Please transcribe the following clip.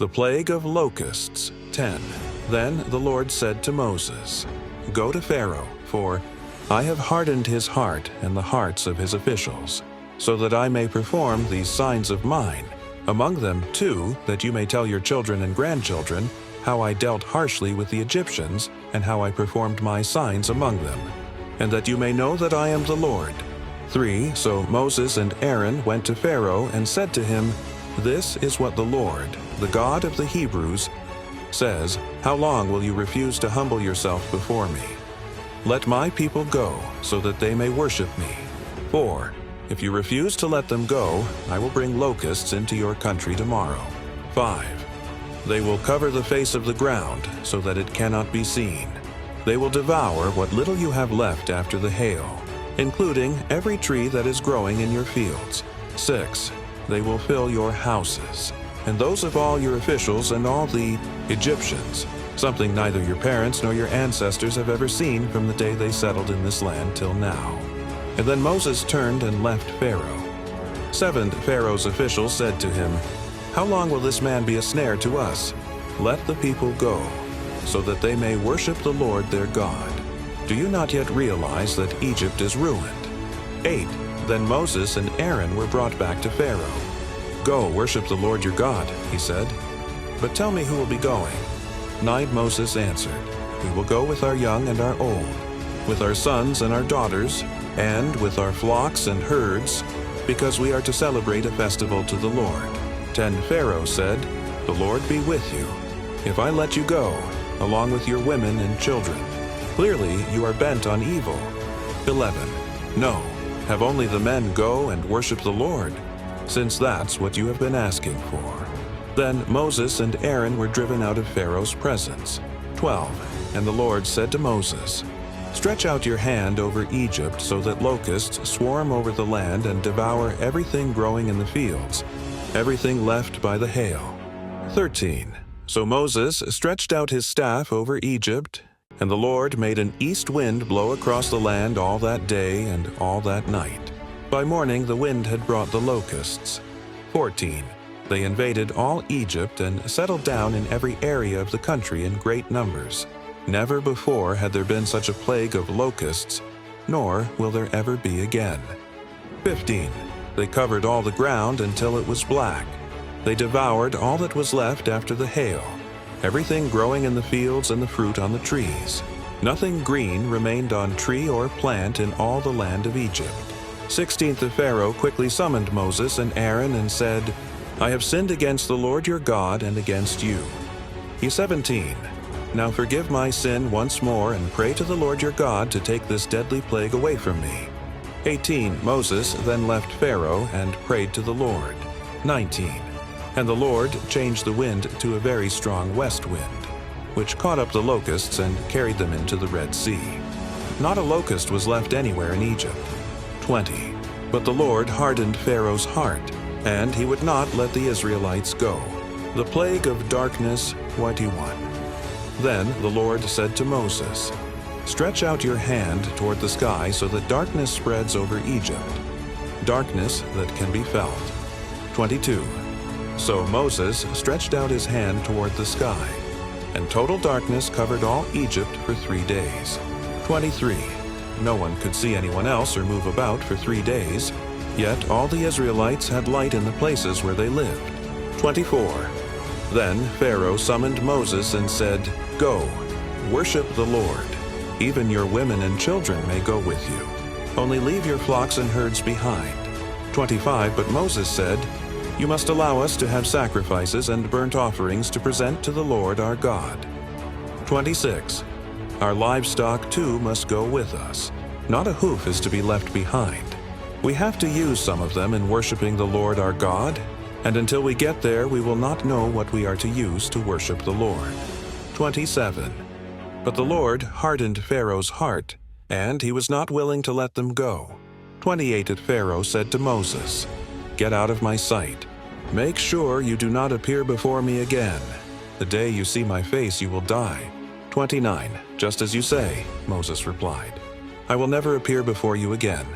The Plague of Locusts, 10. Then the Lord said to Moses, "Go to Pharaoh, for I have hardened his heart and the hearts of his officials, so that I may perform these signs of mine. Among them, too, that you may tell your children and grandchildren how I dealt harshly with the Egyptians and how I performed my signs among them, and that you may know that I am the Lord." 3. So Moses and Aaron went to Pharaoh and said to him, "This is what the Lord, the God of the Hebrews, says, How long will you refuse to humble yourself before me? Let my people go, so that they may worship me. 4. If you refuse to let them go, I will bring locusts into your country tomorrow. 5. They will cover the face of the ground, so that it cannot be seen. They will devour what little you have left after the hail, including every tree that is growing in your fields. 6. They will fill your houses, and those of all your officials and all the Egyptians, something neither your parents nor your ancestors have ever seen from the day they settled in this land till now." And then Moses turned and left Pharaoh. 7. Pharaoh's officials said to him, "How long will this man be a snare to us? Let the people go, so that they may worship the Lord their God. Do you not yet realize that Egypt is ruined?" 8. Then Moses and Aaron were brought back to Pharaoh. "Go, worship the Lord your God," he said. "But tell me who will be going." 9. Moses answered, "We will go with our young and our old, with our sons and our daughters, and with our flocks and herds, because we are to celebrate a festival to the Lord." 10. Pharaoh said, "The Lord be with you, if I let you go, along with your women and children. Clearly you are bent on evil." 11. "No, have only the men go and worship the Lord, since that's what you have been asking for." Then Moses and Aaron were driven out of Pharaoh's presence. 12. And the Lord said to Moses, "Stretch out your hand over Egypt so that locusts swarm over the land and devour everything growing in the fields, everything left by the hail." 13. So Moses stretched out his staff over Egypt, and the Lord made an east wind blow across the land all that day and all that night. By morning the wind had brought the locusts. 14. They invaded all Egypt and settled down in every area of the country in great numbers. Never before had there been such a plague of locusts, nor will there ever be again. 15. They covered all the ground until it was black. They devoured all that was left after the hail, everything growing in the fields and the fruit on the trees. Nothing green remained on tree or plant in all the land of Egypt. 16. The Pharaoh quickly summoned Moses and Aaron and said, "I have sinned against the Lord your God and against you." 17. Now forgive my sin once more and pray to the Lord your God to take this deadly plague away from me. 18. Moses then left Pharaoh and prayed to the Lord. 19. And the Lord changed the wind to a very strong west wind, which caught up the locusts and carried them into the Red Sea. Not a locust was left anywhere in Egypt. 20. But the Lord hardened Pharaoh's heart, and he would not let the Israelites go. The plague of darkness, 21. Then the Lord said to Moses, "Stretch out your hand toward the sky so that darkness spreads over Egypt, darkness that can be felt." 22. So Moses stretched out his hand toward the sky, and total darkness covered all Egypt for 3 days. 23. No one could see anyone else or move about for 3 days, yet all the Israelites had light in the places where they lived. 24. Then Pharaoh summoned Moses and said, "Go, worship the Lord. Even your women and children may go with you. Only leave your flocks and herds behind." 25. But Moses said, "You must allow us to have sacrifices and burnt offerings to present to the Lord our God." 26. Our livestock too must go with us. Not a hoof is to be left behind. We have to use some of them in worshiping the Lord our God, and until we get there we will not know what we are to use to worship the Lord. 27. But the Lord hardened Pharaoh's heart, and he was not willing to let them go. 28. And Pharaoh said to Moses, "Get out of my sight. Make sure you do not appear before me again. The day you see my face you will die." 29. Just as you say, Moses replied. "I will never appear before you again.